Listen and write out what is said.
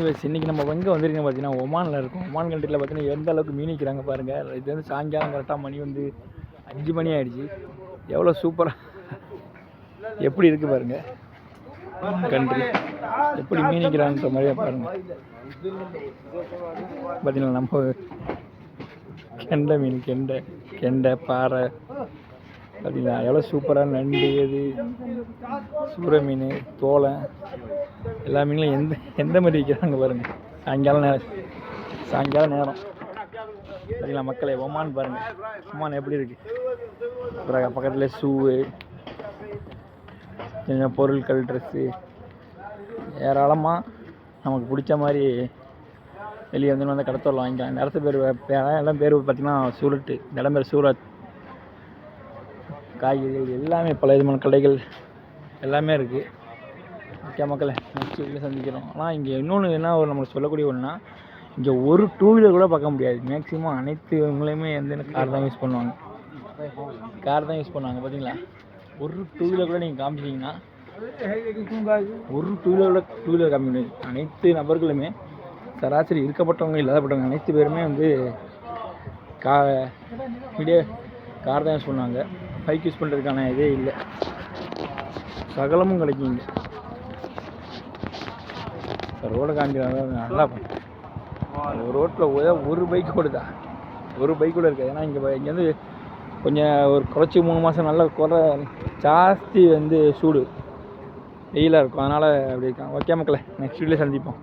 வயசு இன்றைக்கி நம்ம எங்கே வந்திருக்கோம் பார்த்தீங்கன்னா ஒமானில் இருக்கும். ஒமான் கண்ட்ரியில் பார்த்தீங்கன்னா எந்த அளவுக்கு மீன் விற்கிறாங்க பாருங்கள். இது வந்து சாயங்காலம் கரெக்டாக மணி வந்து 5 மணி ஆகிடுச்சு. எவ்வளோ சூப்பராக எப்படி இருக்குது பாருங்கள் கண்ட்ரி, எப்படி மீன் விற்கிறான்ற மாதிரியே பாருங்கள். பார்த்தீங்கன்னா நம்ம கெண்டை மீன், கெண்டை பாறை பார்த்தீங்களா எவ்வளோ சூப்பராக நண்டு, எது சூறை மீன், தோலை எல்லா மீன்களும் எந்த மாதிரி விற்கிறாங்க பாருங்கள். சாயங்கால நேரம் பார்த்தீங்களா மக்களே. ஒமான் பாருங்கள், ஒமான் எப்படி இருக்குது. பக்கத்தில் ஷூவு, சின்ன பொருட்கள், ட்ரெஸ்ஸு ஏராளமாக நமக்கு பிடிச்ச மாதிரி வெளியே வந்து கடத்தூரில் வாங்கிக்கலாம். இந்த இடத்து பேர் எல்லாம் பேர் பார்த்திங்கன்னா சூரட்டு. இந்த இடம் பேர் சூரத். காய்கறிகள் எல்லாமே பல விதமான கடைகள் எல்லாமே இருக்குது. ஓகே மக்களே, நெக்ஸ்ட் வீட்டில் சந்திக்கிறோம். ஆனால் இங்கே இன்னொன்று என்ன ஒரு நம்மளுக்கு சொல்லக்கூடிய ஒன்றுனா, இங்கே ஒரு டூ வீலர் கூட பார்க்க முடியாது. மேக்ஸிமம் அனைத்து இவங்களையுமே வந்து கார் தான் யூஸ் பண்ணுவாங்க. பார்த்தீங்களா. ஒரு டூ வீலர் கூட நீங்கள் காமிச்சிட்டிங்கன்னா ஒரு டூ வீலர் காமிக்க முடியாது. அனைத்து நபர்களுமே சராசரி இருக்கப்பட்டவங்க இல்லாதப்பட்டவங்க அனைத்து பேருமே வந்து கார் தான் யூஸ் பண்ணுவாங்க. பைக் யூஸ் பண்ணுறதுக்கான இதே இல்லை. சகலமும் கிடைக்கும் இங்கே. ரோடை காமிக்கிறாங்க நல்லா. ரோட்டில் ஒரு பைக் ஓடுதா, ஒரு பைக் கூட இருக்காது. ஏன்னா இங்கேருந்து கொஞ்சம் ஒரு குறைச்சி 3 மாதம் நல்லா ஜாஸ்தி வந்து சூடு வெயிலாக இருக்கும். அதனால் அப்படி இருக்காங்க. ஓகே மக்களே, நெக்ஸ்ட் வீடியோவில் சந்திப்போம்.